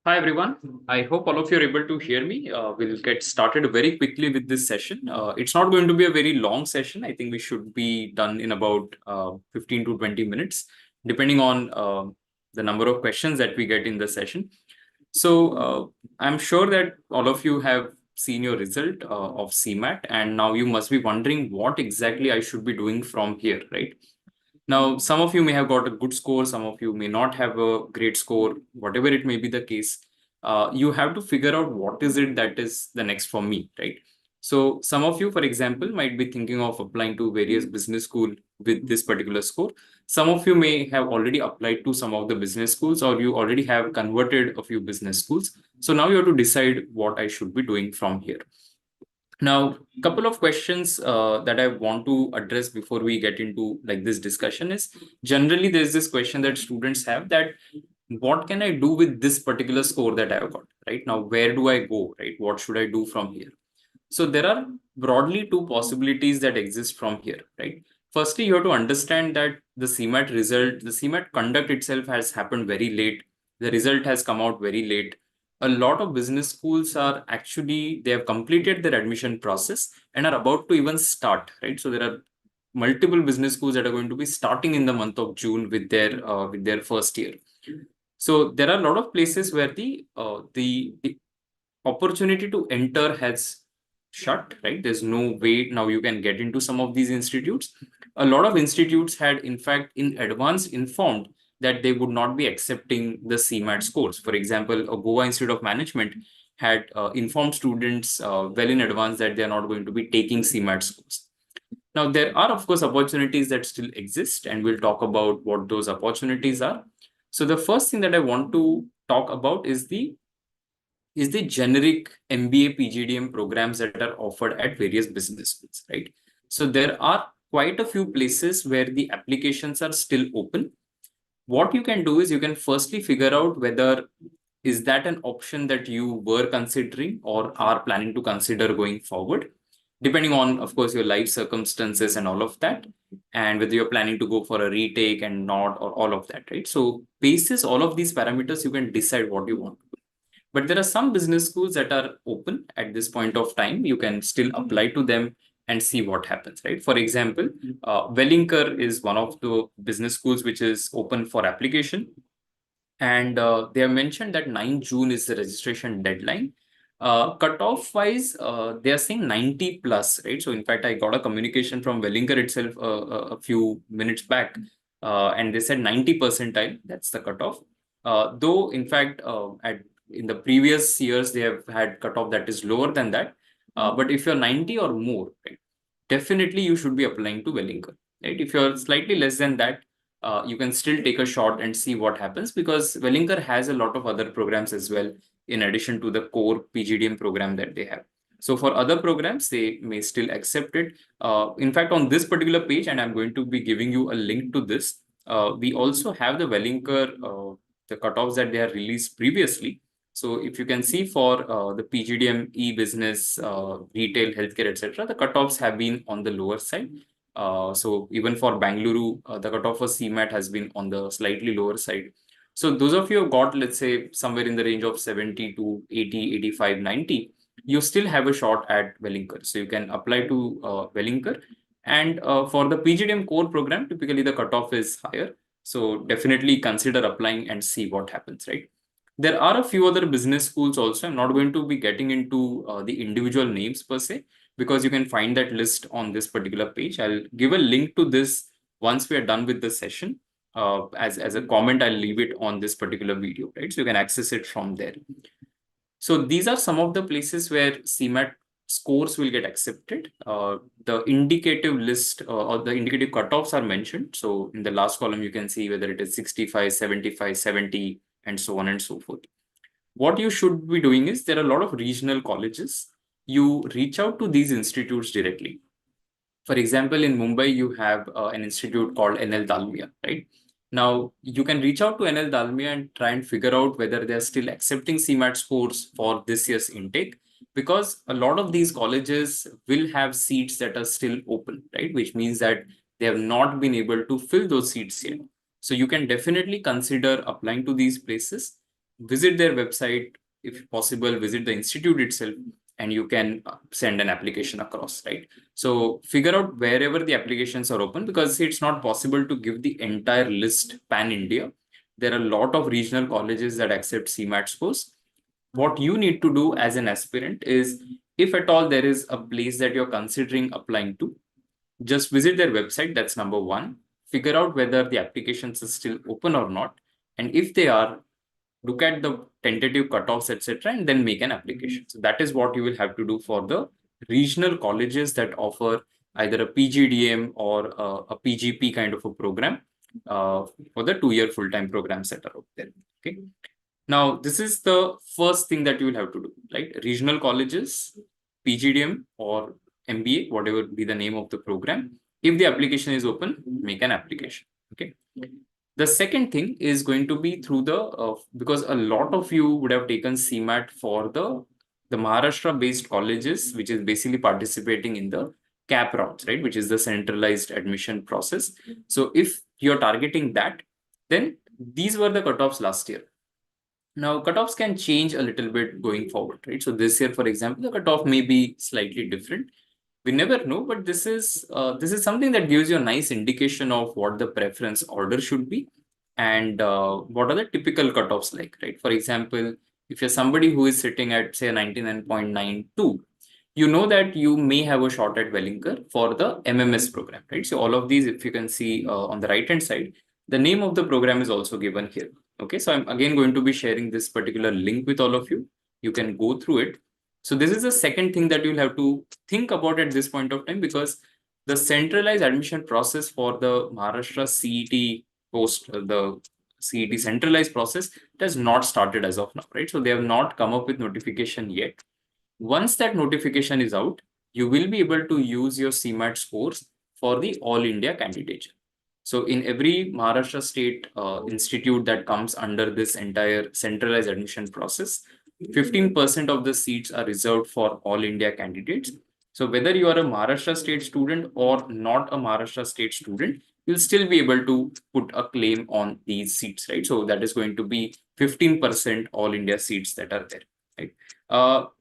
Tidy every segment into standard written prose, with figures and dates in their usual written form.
Hi everyone. I hope all of you are able to hear me. We'll get started very quickly with this session. It's not going to be a very long session. I think we should be done in about 15 to 20 minutes, depending on the number of questions that we get in the session. So I'm sure that all of you have seen your result of CMAT, and now you must be wondering what exactly I should be doing from here, right? Now, some of you may have got a good score, some of you may not have a great score, whatever it may be the case. You have to figure out what is it that is the next for me, right? So some of you, for example, might be thinking of applying to various business school with this particular score. Some of you may have already applied to some of the business schools, or you already have converted a few business schools. So now you have to decide what I should be doing from here. Now, a couple of questions that I want to address before we get into like this discussion is generally there's this question that students have that what can I do with this particular score that I've got, right? Now, where do I go, right? What should I do from here? So there are broadly two possibilities that exist from here, right? Firstly, you have to understand that the CMAT result, the CMAT conduct itself has happened very late. The result has come out very late. A lot of business schools are actually, they have completed their admission process and are about to even start, right? So there are multiple business schools that are going to be starting in the month of June with their first year. So there are a lot of places where the opportunity to enter has shut, right? There's no way now you can get into some of these institutes. A lot of institutes had, in fact, in advance informed that they would not be accepting the CMAT scores. For example, a Goa Institute of Management had informed students well in advance that they are not going to be taking CMAT scores. Now, there are, of course, opportunities that still exist, and we'll talk about what those opportunities are. So the first thing that I want to talk about is the generic MBA PGDM programs that are offered at various business schools, right? So there are quite a few places where the applications are still open. What you can do is you can firstly figure out whether is that an option that you were considering or are planning to consider going forward, depending on, of course, your life circumstances and all of that, and whether you're planning to go for a retake and not, or all of that, right? So basis all of these parameters, you can decide what you want. But there are some business schools that are open at this point of time. You can still apply to them and see what happens, right? For example, Wellinger is one of the business schools which is open for application. And they have mentioned that 9 June is the registration deadline. Cutoff wise, they are saying 90 plus, right? So in fact, I got a communication from Wellinger itself a few minutes back, and they said 90 percentile, that's the cutoff. Though, in fact, in the previous years, they have had cutoff that is lower than that. But if you're 90 or more, right, definitely you should be applying to Wellinger, right? If you're slightly less than that, you can still take a shot and see what happens, because Wellinger has a lot of other programs as well, in addition to the core PGDM program that they have. So for other programs, they may still accept it. In fact, on this particular page, and I'm going to be giving you a link to this, we also have the Wellinger, the cutoffs that they have released previously. So if you can see for the PGDM, e-business, retail, healthcare, etc., the cutoffs have been on the lower side. So even for Bangalore, the cutoff for CMAT has been on the slightly lower side. So those of you who got, let's say, somewhere in the range of 70 to 80, 85, 90, you still have a shot at Wellinger. So you can apply to Wellinger. And for the PGDM core program, typically the cutoff is higher. So definitely consider applying and see what happens, right? There are a few other business schools also. I'm not going to be getting into the individual names per se, because you can find that list on this particular page. I'll give a link to this once we are done with the session. As a comment, I'll leave it on this particular video, right? So you can access it from there. So these are some of the places where CMAT scores will get accepted. The indicative list or the indicative cutoffs are mentioned. So in the last column, you can see whether it is 65, 75, 70, and so on and so forth. What you should be doing is there are a lot of regional colleges. You reach out to these institutes directly. For example, in Mumbai, you have an institute called NL Dalmia, right? Now, you can reach out to NL Dalmia and try and figure out whether they're still accepting CMAT scores for this year's intake, because a lot of these colleges will have seats that are still open, right? Which means that they have not been able to fill those seats yet. So you can definitely consider applying to these places. visit their website, if possible, visit the institute itself, and you can send an application across, right? So figure out wherever the applications are open, because it's not possible to give the entire list pan India. There are a lot of regional colleges that accept CMAT scores. What you need to do as an aspirant is, if at all there is a place that you're considering applying to, just visit their website. That's number one. Figure out whether the applications are still open or not. And if they are, look at the tentative cutoffs, etc., and then make an application. So that is what you will have to do for the regional colleges that offer either a PGDM or a PGP kind of a program for the 2-year full-time programs that are out there. Okay. Now, this is the first thing that you will have to do, right? Regional colleges, PGDM or MBA, whatever be the name of the program. If the application is open, make an application. Okay. The second thing is going to be through the, because a lot of you would have taken CMAT for the Maharashtra-based colleges, which is basically participating in the CAP rounds, right? Which is the centralized admission process. So if you're targeting that, then these were the cutoffs last year. Now, cutoffs can change a little bit going forward, right? So this year, for example, the cutoff may be slightly different. We never know, but this is something that gives you a nice indication of what the preference order should be, and what are the typical cutoffs like, right? For example, if you're somebody who is sitting at, say, 99.92, you know that you may have a shot at Wellinger for the MMS program, right? So all of these, if you can see on the right-hand side, the name of the program is also given here. Okay, so I'm again going to be sharing this particular link with all of you. You can go through it. So this is the second thing that you'll have to think about at this point of time, because the centralized admission process for the Maharashtra CET post, the CET centralized process, it has not started as of now, right? So they have not come up with notification yet. Once that notification is out, you will be able to use your CMAT scores for the All India candidature. So in every Maharashtra state institute that comes under this entire centralized admission process, 15% of the seats are reserved for All India candidates. So whether you are a Maharashtra state student or not a Maharashtra state student, you'll still be able to put a claim on these seats, right? So that is going to be 15% All India seats that are there, right?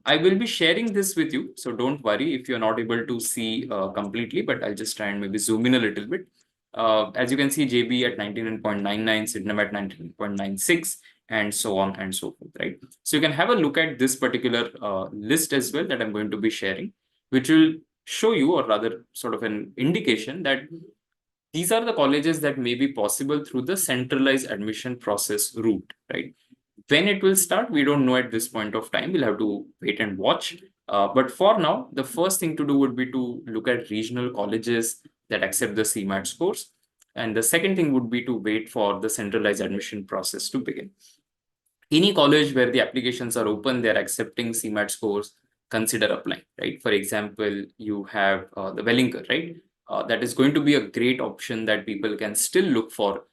I will be sharing this with you, so don't worry if you're not able to see completely, but I'll just try and maybe zoom in a little bit. As you can see, JB at 99.99, Sydenham at 99.96, and so on and so forth, right? So you can have a look at this particular list as well that I'm going to be sharing, which will show you, or rather sort of an indication that these are the colleges that may be possible through the centralized admission process route, right? When it will start, we don't know at this point of time. We'll have to wait and watch. But for now, the first thing to do would be to look at regional colleges that accept the CMAT scores. And the second thing would be to wait for the centralized admission process to begin. Any college where the applications are open, they're accepting CMAT scores, consider applying, right? For example, you have the Wellinger, right? That is going to be a great option that people can still look for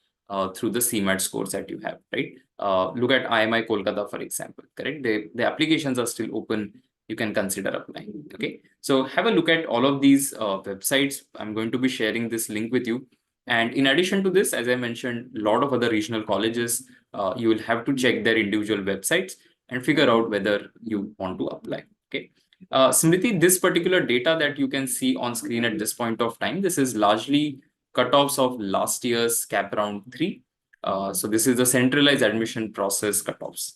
through the CMAT scores that you have, right? Look at IMI Kolkata, for example, correct? The applications are still open. You can consider applying, okay? So have a look at all of these websites. I'm going to be sharing this link with you. And in addition to this, as I mentioned, a lot of other regional colleges, you will have to check their individual websites and figure out whether you want to apply, okay? Smriti, this particular data that you can see on screen at this point of time, this is largely cutoffs of last year's CAP round 3. So this is the centralized admission process cutoffs.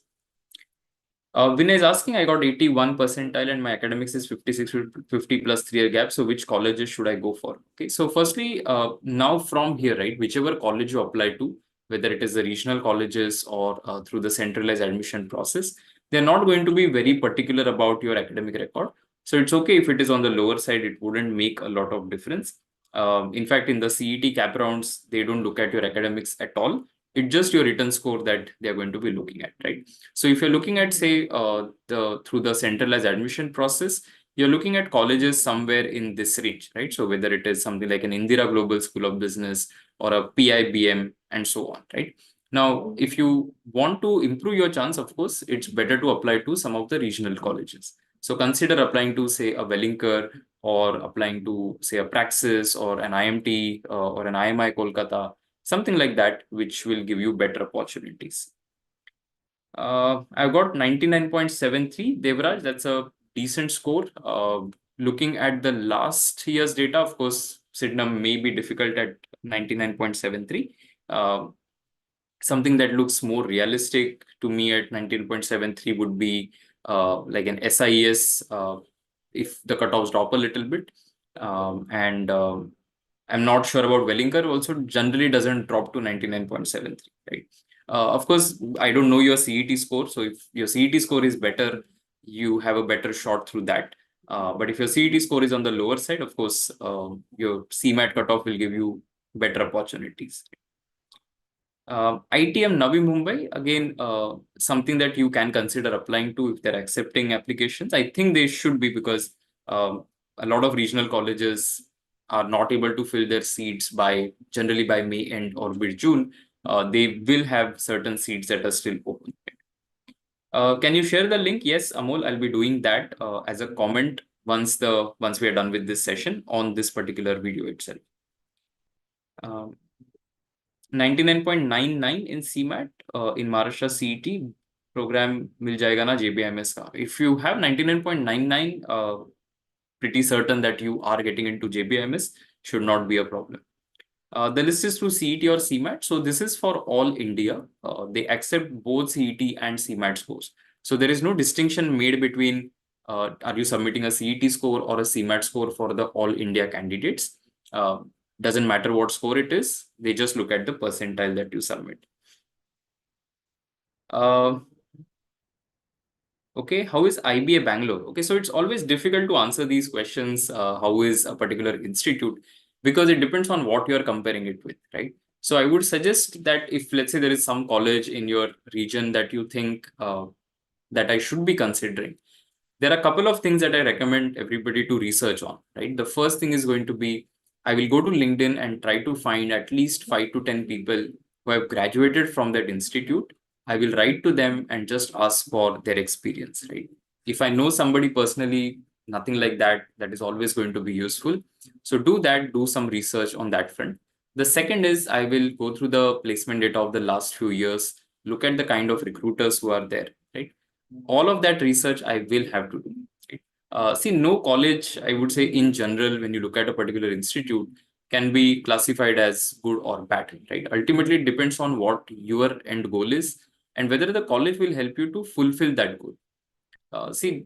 Vinay is asking, I got 81 percentile and my academics is 56 to 50 plus 3-year gap. So which colleges should I go for? Okay, so firstly, now from here, right, whichever college you apply to, whether it is the regional colleges or through the centralized admission process, they're not going to be very particular about your academic record. So it's okay if it is on the lower side, it wouldn't make a lot of difference. In fact, in the CET CAP rounds, they don't look at your academics at all. It's just your written score that they're going to be looking at, right? So if you're looking at, say, through the centralized admission process, you're looking at colleges somewhere in this range, right? So whether it is something like an Indira Global School of Business or a PIBM and so on, right? Now, if you want to improve your chance, of course, it's better to apply to some of the regional colleges. So consider applying to, say, a Wellinger, or applying to, say, a Praxis or an IMT or an IMI Kolkata, something like that, which will give you better opportunities. I've got 99.73, Devraj. That's a decent score. Looking at the last year's data, of course, Sydenham may be difficult at 99.73. Something that looks more realistic to me at 19.73 would be like an SIES if the cutoffs drop a little bit. And I'm not sure about Wellinger also generally doesn't drop to 99.73, right? Of course, I don't know your CET score. So if your CET score is better, you have a better shot through that. But if your CET score is on the lower side, of course, your CMAT cutoff will give you better opportunities. ITM Navi Mumbai, again, something that you can consider applying to if they're accepting applications. I think they should be because a lot of regional colleges are not able to fill their seats generally by May end or mid-June. They will have certain seats that are still open. Can you share the link? Yes, Amol, I'll be doing that as a comment once we are done with this session on this particular video itself. 99.99 in CMAT in Maharashtra CET program मिल जाएगा ना JBMS का. If you have 99.99, pretty certain that you are getting into JBMS, should not be a problem. The list is through CET or CMAT. So this is for all India. They accept both CET and CMAT scores. So there is no distinction made between are you submitting a CET score or a CMAT score for the all India candidates. Doesn't matter what score it is. They just look at the percentile that you submit. Okay, how is IBA Bangalore? Okay, so it's always difficult to answer these questions. How is a particular institute? Because it depends on what you're comparing it with, right? So I would suggest that if, let's say, there is some college in your region that you think that I should be considering, there are a couple of things that I recommend everybody to research on, right? The first thing is going to be, I will go to LinkedIn and try to find at least 5 to 10 people who have graduated from that institute. I will write to them and just ask for their experience, right? If I know somebody personally, nothing like that, that is always going to be useful. So do that, do some research on that front. The second is I will go through the placement data of the last few years, look at the kind of recruiters who are there, right? All of that research I will have to do. Right? See, no college, I would say in general, when you look at a particular institute, can be classified as good or bad, right? Ultimately, it depends on what your end goal is and whether the college will help you to fulfill that goal. See,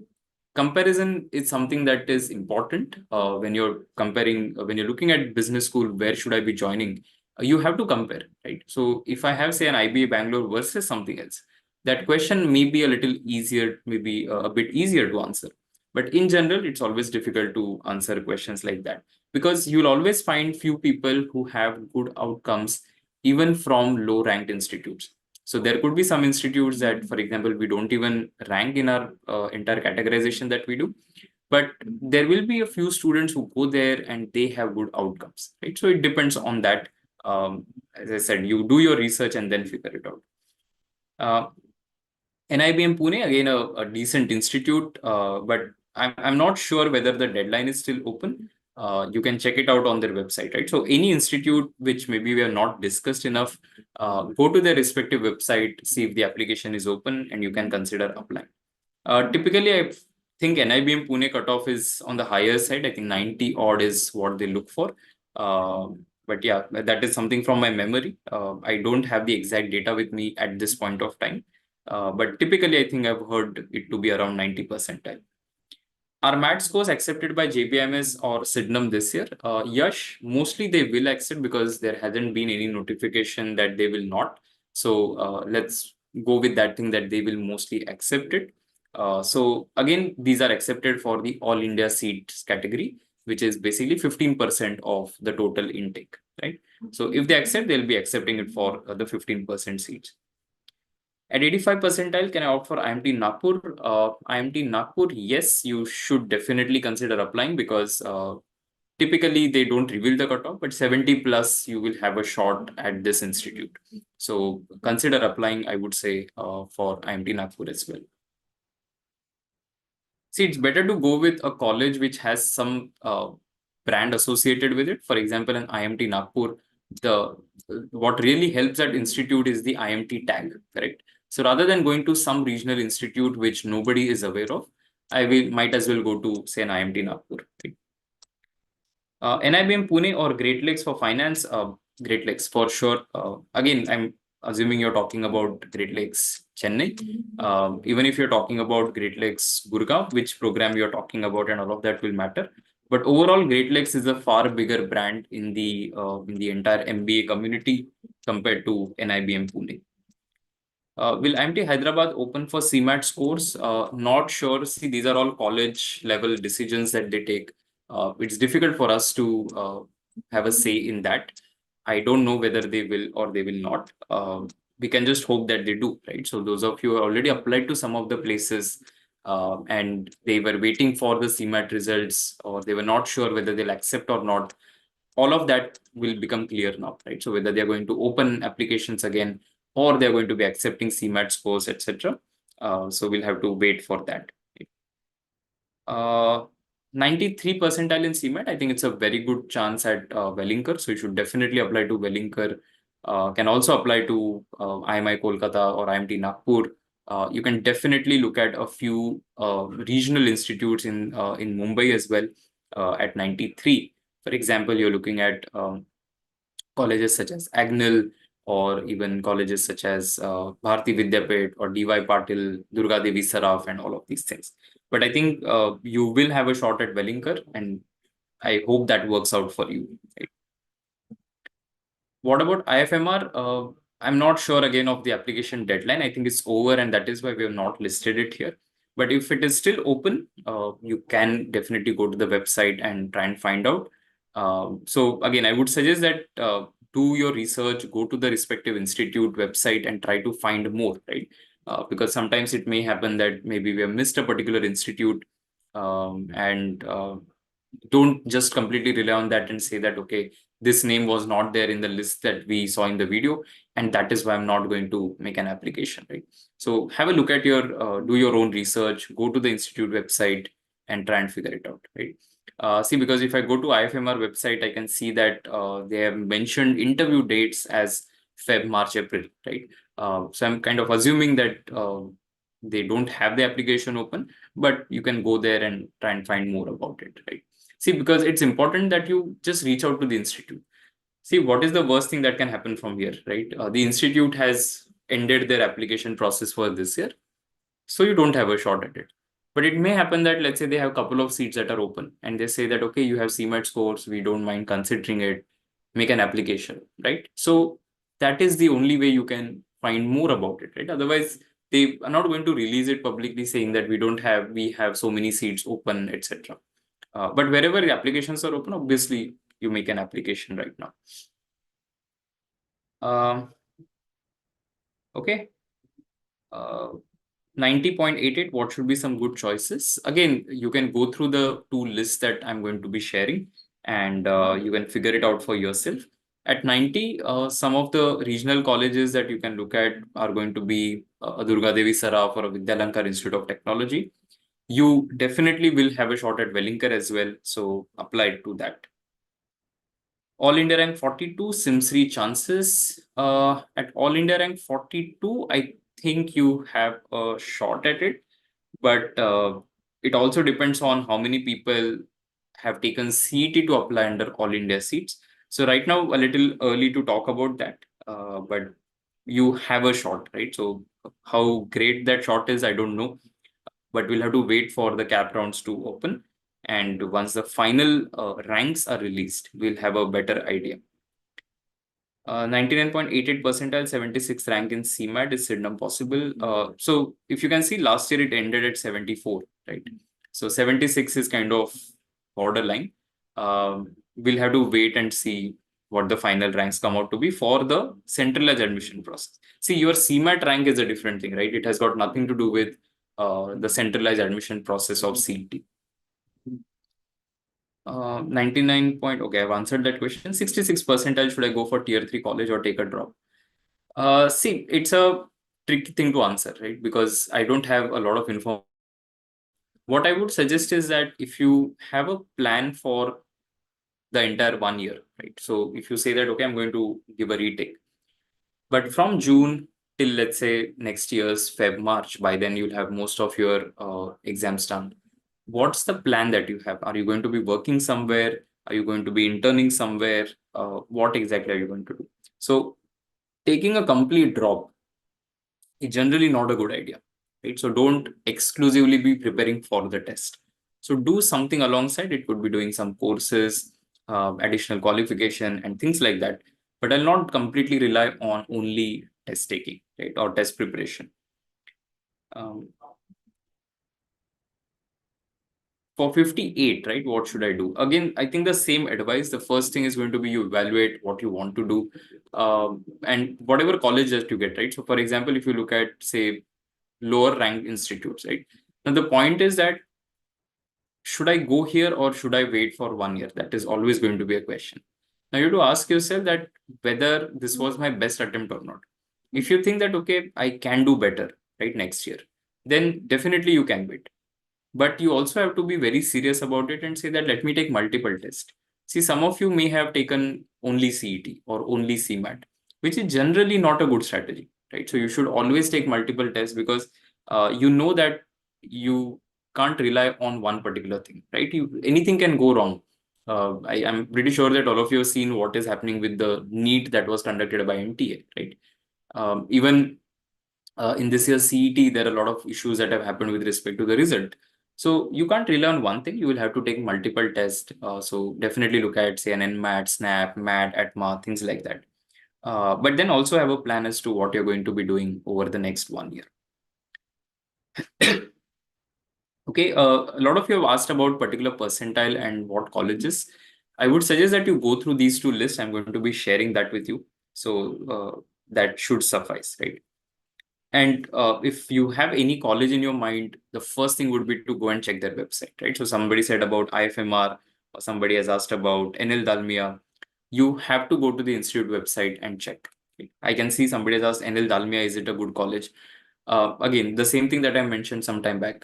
comparison is something that is important when you're comparing, when you're looking at business school, where should I be joining? You have to compare, right? So if I have, say, an IBA Bangalore versus something else, that question may be a little easier, maybe a bit easier to answer. But in general, it's always difficult to answer questions like that because you'll always find few people who have good outcomes even from low ranked institutes. So there could be some institutes that, for example, we don't even rank in our entire categorization that we do, but there will be a few students who go there and they have good outcomes, right? So it depends on that. As I said, you do your research and then figure it out. NIBM Pune, again, a decent institute, but I'm not sure whether the deadline is still open. You can check it out on their website, right? So any institute which maybe we have not discussed enough, go to their respective website, see if the application is open, and you can consider applying. Typically, I think NIBM Pune cutoff is on the higher side. I think 90 odd is what they look for. But yeah, that is something from my memory. I don't have the exact data with me at this point of time. But typically, I think I've heard it to be around 90 percentile. Are MAT scores accepted by JBMS or Sydenham this year? Yash, mostly they will accept because there hasn't been any notification that they will not. So let's go with that thing that they will mostly accept it. So again, these are accepted for the All India seats category, which is basically 15% of the total intake, right? So if they accept, they'll be accepting it for the 15% seats. At 85 percentile, can I opt for IMT Nagpur? IMT Nagpur, yes, you should definitely consider applying because typically they don't reveal the cutoff, but 70 plus you will have a shot at this institute. So consider applying, I would say, for IMT Nagpur as well. See, it's better to go with a college which has some brand associated with it. For example, an IMT Nagpur, what really helps that institute is the IMT tag, correct? So rather than going to some regional institute which nobody is aware of, might as well go to, say, an IMT Nagpur. Right? NIBM Pune or Great Lakes for finance, Great Lakes for sure. Again, I'm assuming you're talking about Great Lakes Chennai. Even if you're talking about Great Lakes Gurgaon, which program you're talking about and all of that will matter. But overall, Great Lakes is a far bigger brand in the entire MBA community compared to NIBM Pune. Will IMT Hyderabad open for CMAT scores? Not sure. See, these are all college level decisions that they take. It's difficult for us to have a say in that. I don't know whether they will or they will not. We can just hope that they do, right? So those of you who already applied to some of the places and they were waiting for the CMAT results, or they were not sure whether they'll accept or not, all of that will become clear now, right? So whether they're going to open applications again or they're going to be accepting CMAT scores, etc. So we'll have to wait for that. 93 percentile in CMAT, I think it's a very good chance at Wellinger. So you should definitely apply to Wellinger. Can also apply to IMI Kolkata or IMT Nagpur. You can definitely look at a few regional institutes in Mumbai as well at 93. For example, you're looking at colleges such as Agnel, or even colleges such as Bharati Vidyapet or DY Patil, Durga Devi Saraf, and all of these things. But I think you will have a shot at Wellinger, and I hope that works out for you. Right? What about IFMR? I'm not sure again of the application deadline. I think it's over, and that is why we have not listed it here. But if it is still open, you can definitely go to the website and try and find out. So again, I would suggest that do your research, go to the respective institute website and try to find more, right? Because sometimes it may happen that maybe we have missed a particular institute, and don't just completely rely on that and say that, okay, this name was not there in the list that we saw in the video, and that is why I'm not going to make an application, right? So have a look at do your own research, go to the institute website and try and figure it out, right? See, because if I go to IFMR website, I can see that they have mentioned interview dates as Feb, March, April, right? So I'm kind of assuming that they don't have the application open, but you can go there and try and find more about it, right? See, because it's important that you just reach out to the institute. See, what is the worst thing that can happen from here, right? The institute has ended their application process for this year, so you don't have a shot at it. But it may happen that, let's say, they have a couple of seats that are open and they say that, okay, you have CMAT scores, we don't mind considering it, make an application, right? So that is the only way you can find more about it, right? Otherwise, they are not going to release it publicly saying that we have so many seats open, etc. But wherever the applications are open, obviously you make an application right now. Okay. 90.88, what should be some good choices? Again, you can go through the two lists that I'm going to be sharing, and you can figure it out for yourself. At 90, some of the regional colleges that you can look at are going to be Durga Devi Saraf or Vidyalankar Institute of Technology. You definitely will have a shot at Wellinger as well, so apply to that. All India rank 42, SIMSRI chances. At All India rank 42, I think you have a shot at it, but it also depends on how many people have taken CET to apply under All India seats. So right now, a little early to talk about that, but you have a shot, right? So how great that shot is, I don't know, but we'll have to wait for the cap rounds to open. And once the final ranks are released, we'll have a better idea. 99.88 percentile, 76th rank in CMAT is Sidnam possible. So if you can see, last year it ended at 74, right? So 76 is kind of borderline. We'll have to wait and see what the final ranks come out to be for the centralized admission process. See, your CMAT rank is a different thing, right? It has got nothing to do with the centralized admission process of CET. 99 point, okay, I've answered that question. 66 percentile, should I go for tier 3 college or take a drop? See, it's a tricky thing to answer, right? Because I don't have a lot of info. What I would suggest is that if you have a plan for the entire 1 year, right? So if you say that, okay, I'm going to give a retake, but from June till, let's say, next year's Feb, March. By then, you'll have most of your exams done. What's the plan that you have? Are you going to be working somewhere? Are you going to be interning somewhere? What exactly are you going to do? So taking a complete drop is generally not a good idea, right? So don't exclusively be preparing for the test. So do something alongside. It could be doing some courses, additional qualification, and things like that. But I'll not completely rely on only test taking, right, or test preparation. Um, for 58, right, what should I do? Again, I think the same advice. The first thing is going to be you evaluate what you want to do, and whatever college that you get, right? So, for example, if you look at, say, lower ranked institutes, right? Now, the point is that should I go here or should I wait for 1 year? That is always going to be a question. Now, you have to ask yourself that whether this was my best attempt or not. If you think that, okay, I can do better, right, next year, then definitely you can wait. But you also have to be very serious about it and say that let me take multiple tests. See, some of you may have taken only CET or only CMAT, which is generally not a good strategy, right? So you should always take multiple tests because you know that you can't rely on one particular thing, right? Anything can go wrong. I am pretty sure that all of you have seen what is happening with the NEET that was conducted by NTA, right? Even in this year's CET, there are a lot of issues that have happened with respect to the result. So you can't rely on one thing. You will have to take multiple tests. So definitely look at, say, an NMAT, SNAP, MAT, ATMA, things like that. But then also have a plan as to what you're going to be doing over the next 1 year. Okay, a lot of you have asked about particular percentile and what colleges. I would suggest that you go through these two lists. I'm going to be sharing that with you. So that should suffice, right? And if you have any college in your mind, the first thing would be to go and check their website, right? So somebody said about IFMR, or somebody has asked about NL Dalmia. You have to go to the institute website and check. I can see somebody has asked NL Dalmia, is it a good college? Again, the same thing that I mentioned some time back.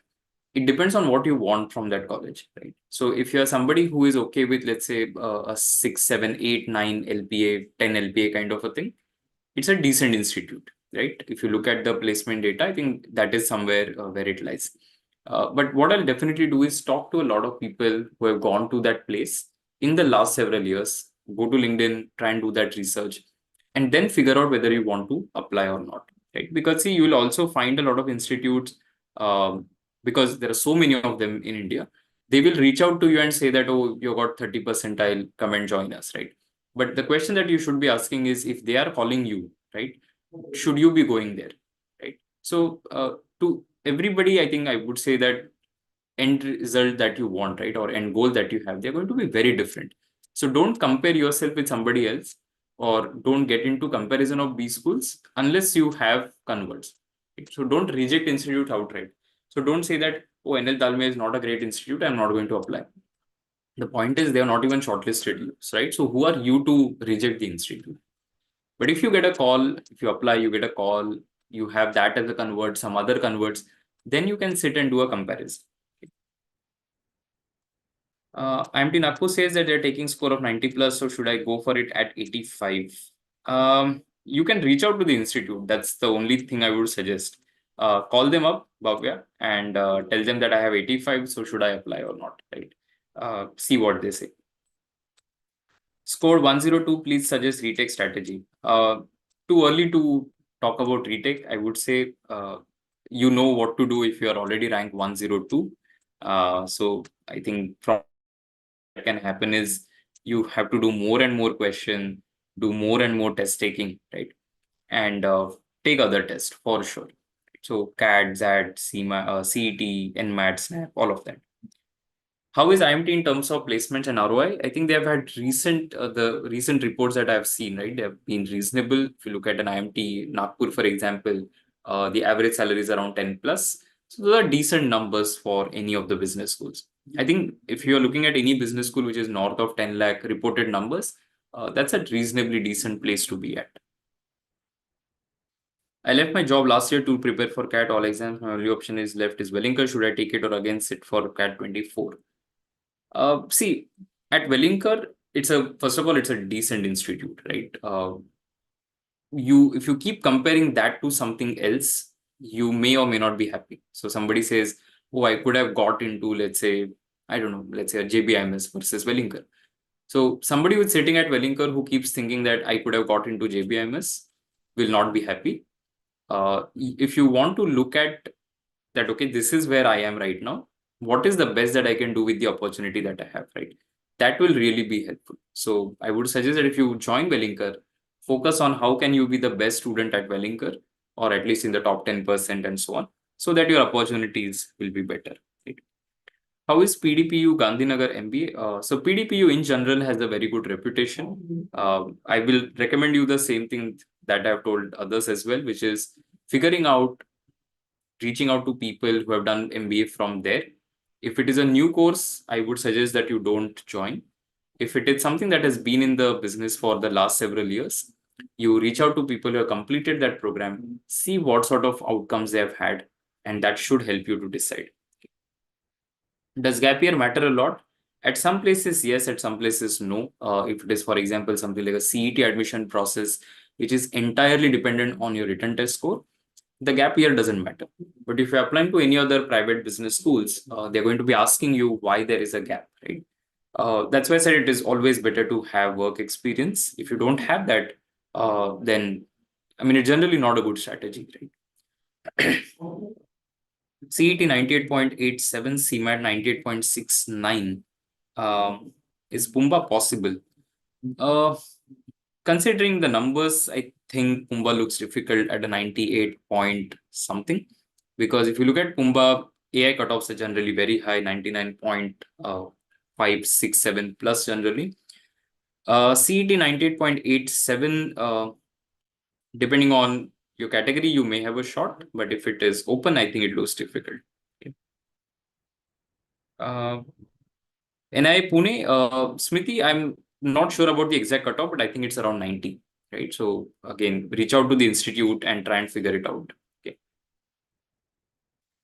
It depends on what you want from that college, right? So if you're somebody who is okay with, let's say, a 6, 7, 8, 9 LPA, 10 LPA kind of a thing, it's a decent institute, right? If you look at the placement data, I think that is somewhere where it lies. But what I'll definitely do is talk to a lot of people who have gone to that place in the last several years, go to LinkedIn, try and do that research, and then figure out whether you want to apply or not, right? Because see, you will also find a lot of institutes, because there are so many of them in India, they will reach out to you and say that, oh, you got 30 percentile, come and join us, right? But the question that you should be asking is, if they are calling you, right, should you be going there, right? So to everybody, I think I would say that end result that you want, right, or end goal that you have, they're going to be very different. So don't compare yourself with somebody else, or don't get into comparison of B schools unless you have converts. Right? So don't reject institute outright. So don't say that, oh, NL Dalmia is not a great institute, I'm not going to apply. The point is, they are not even shortlisted you, right? So who are you to reject the institute? But if you get a call, if you apply, you get a call, you have that as a convert, some other converts, then you can sit and do a comparison. IMT Nagpur says that they're taking score of 90 plus, so should I go for it at 85? You can reach out to the institute. That's the only thing I would suggest. Call them up, Bhavya, and tell them that I have 85, so should I apply or not, right? See what they say. Score 102, please suggest retake strategy. Too early to talk about retake. I would say you know what to do if you are already ranked 102. So I think from what can happen is you have to do more and more question, do more and more test taking, right? And take other tests for sure. So CAT, ZAT, CET, NMAT, SNAP, all of that. How is IMT in terms of placements and ROI? I think they have had the recent reports that I've seen, right? They have been reasonable. If you look at an IMT Nagpur, for example, the average salary is around 10 plus. So those are decent numbers for any of the business schools. I think if you're looking at any business school which is north of 10 lakh reported numbers, that's a reasonably decent place to be at. I left my job last year to prepare for CAT all exams. My only option is left is Wellinger. Should I take it or again sit for CAT 24? See, at Wellinger, first of all, it's a decent institute, right? if you keep comparing that to something else, you may or may not be happy. So somebody says, oh, I could have got into, let's say, I don't know, let's say a JBIMS versus Wellinger. So somebody who's sitting at Wellinger who keeps thinking that I could have got into JBIMS will not be happy. If you want to look at that, okay, this is where I am right now. What is the best that I can do with the opportunity that I have, right? That will really be helpful. So I would suggest that if you join Wellinger, focus on how can you be the best student at Wellinger, or at least in the top 10% and so on, so that your opportunities will be better. Right? How is PDPU Gandhinagar MBA? So PDPU in general has a very good reputation. I will recommend you the same thing that I've told others as well, which is reaching out to people who have done MBA from there. If it is a new course, I would suggest that you don't join. If it is something that has been in the business for the last several years, you reach out to people who have completed that program, see what sort of outcomes they have had, and that should help you to decide. Does gap year matter a lot? At some places, yes. At some places, no. If it is, for example, something like a CET admission process, which is entirely dependent on your written test score, the gap year doesn't matter. But if you're applying to any other private business schools, they're going to be asking you why there is a gap, right? That's why I said it is always better to have work experience. If you don't have that, then, I mean, it's generally not a good strategy, right? CET 98.87, CMAT 98.69. Is Pumba possible? Considering the numbers, I think Pumba looks difficult at a 98 point something. Because if you look at Pumba, AI cutoffs are generally very high, 99.567 plus generally. CET 98.87, depending on your category, you may have a shot, but if it is open, I think it looks difficult. Okay. NI Pune, Smriti, I'm not sure about the exact cutoff, but I think it's around 90, right? So again, reach out to the institute and try and figure it out. Okay.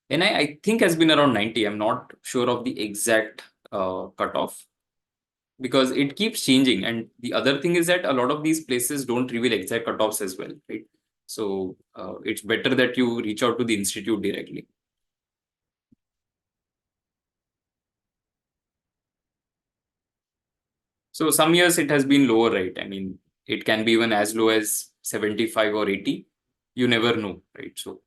NI, I think has been around 90. I'm not sure of the exact cutoff because it keeps changing. And the other thing is that a lot of these places don't reveal exact cutoffs as well, right? So it's better that you reach out to the institute directly. So some years it has been lower, right? I mean, it can be even as low as 75 or 80. You never know, right? So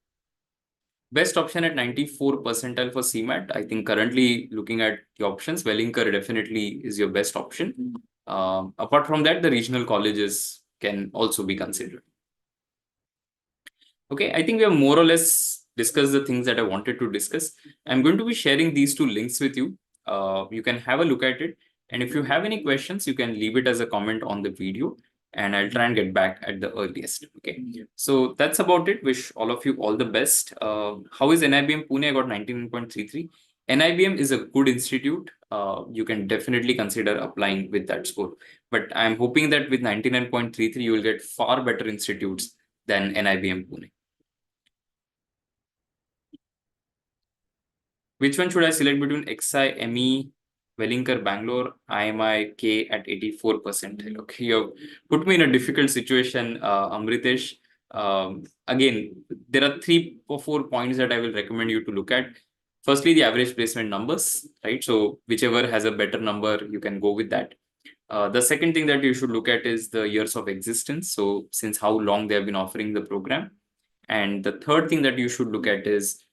best option at 94 percentile for CMAT. I think currently looking at the options, Wellinger definitely is your best option. Apart from that, the regional colleges can also be considered. Okay, I think we have more or less discussed the things that I wanted to discuss. I'm going to be sharing these two links with you. You can have a look at it. And if you have any questions, you can leave it as a comment on the video and I'll try and get back at the earliest. Okay, so that's about it. Wish all of you all the best. How is NIBM Pune? I got 99.33. NIBM is a good institute. You can definitely consider applying with that score. But I'm hoping that with 99.33, you will get far better institutes than NIBM Pune. Which one should I select between XI, ME, Wellinger, Bangalore, IMI, K at 84%? Okay, you have put me in a difficult situation, Amritesh. Again, there are 3 or 4 points that I will recommend you to look at. Firstly, the average placement numbers, right? So whichever has a better number, you can go with that. The second thing that you should look at is the years of existence. So since how long they have been offering the program. And the third thing that you should look at is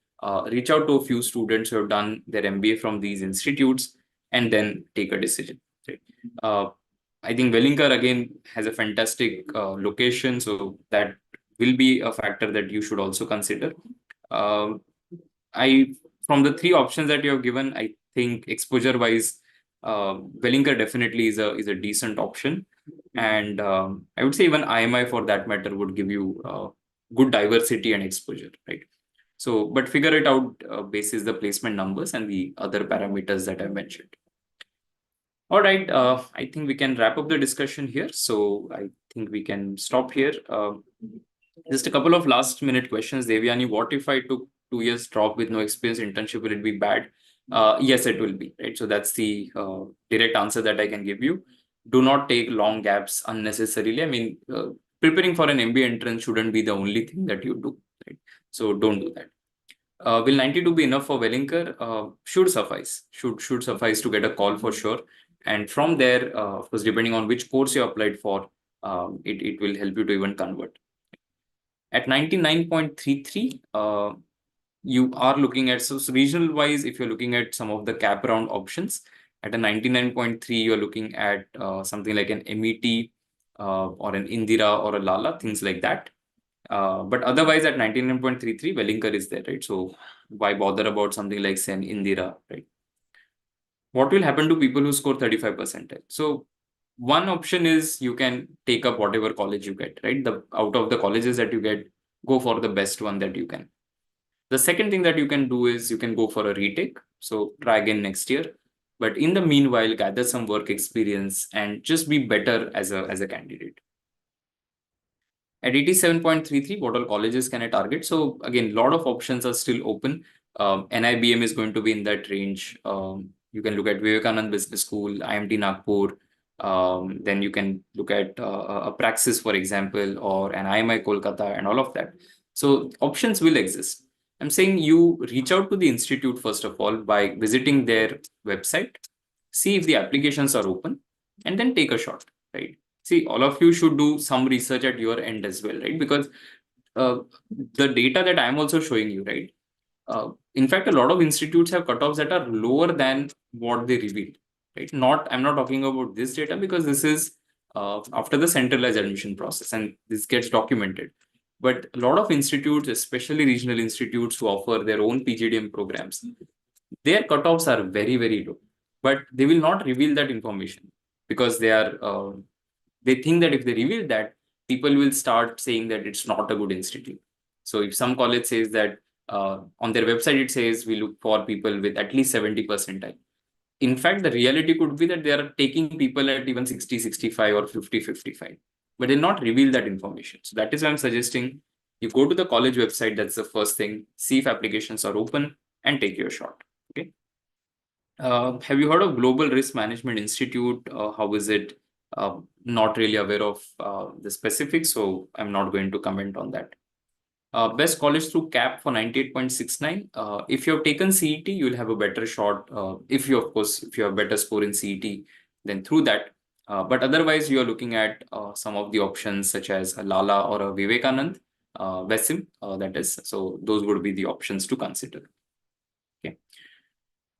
reach out to a few students who have done their MBA from these institutes and then take a decision. Right? I think Wellinger again has a fantastic location, so that will be a factor that you should also consider. I From the 3 options that you have given, I think exposure-wise, Wellinger definitely is a decent option, and I would say even IMI for that matter would give you good diversity and exposure, right? So, but figure it out basis the placement numbers and the other parameters that I mentioned. All right, I think we can wrap up the discussion here. So I think we can stop here. Just a couple of last minute questions. Devyani, what if I took 2 years drop with no experience internship? Will it be bad? Yes, it will be, right? So that's the direct answer that I can give you. Do not take long gaps unnecessarily. I mean, preparing for an MBA entrance shouldn't be the only thing that you do, right? So don't do that. Will 92 be enough for Wellinger? Should suffice. Should suffice to get a call for sure. And from there, of course, depending on which course you applied for, it will help you to even convert. At 99.33, you are looking at, so regional wise, if you're looking at some of the cap round options, at a 99.3, you're looking at something like an MET or an Indira or a Lala, things like that. But otherwise, at 99.33, Wellinger is there, right? So why bother about something like, say, an Indira, right? What will happen to people who score 35%? So one option is you can take up whatever college you get, right? Out of the colleges that you get, go for the best one that you can. The second thing that you can do is you can go for a retake. So try again next year. But in the meanwhile, gather some work experience and just be better as a candidate. At 87.33, what all colleges can I target? So again, a lot of options are still open. NIBM is going to be in that range. You can look at Vivekanand Business School, IMT Nagpur. Then you can look at a Praxis, for example, or an IMI Kolkata and all of that. So options will exist. I'm saying you reach out to the institute first of all by visiting their website, see if the applications are open, and then take a shot, right? See, all of you should do some research at your end as well, right? Because the data that I'm also showing you, right? In fact, a lot of institutes have cutoffs that are lower than what they revealed, right? I'm not talking about this data because this is after the centralized admission process and this gets documented. But a lot of institutes, especially regional institutes who offer their own PGDM programs, their cutoffs are very, very low, but they will not reveal that information because they think that if they reveal that, people will start saying that it's not a good institute. So if some college says that on their website, it says we look for people with at least 70 percentile. In fact, the reality could be that they are taking people at even 60, 65 or 50, 55, but they'll not reveal that information. So that is why I'm suggesting you go to the college website. That's the first thing. See if applications are open and take your shot. Okay. Have you heard of Global Risk Management Institute? How is it? Not really aware of the specifics, so I'm not going to comment on that. Best college through CAP for 98.69. If you have taken CET, you'll have a better shot. If you have better score in CET, then through that. But otherwise, you are looking at some of the options such as a Lala or a Vivekanand, Vesim, that is. So those would be the options to consider. Okay.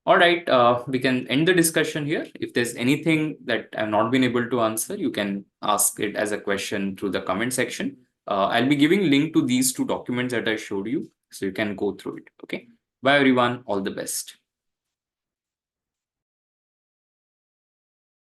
All right, we can end the discussion here. If there's anything that I've not been able to answer, you can ask it as a question through the comment section. I'll be giving link to these two documents that I showed you, so you can go through it. Okay. Bye, everyone. All the best.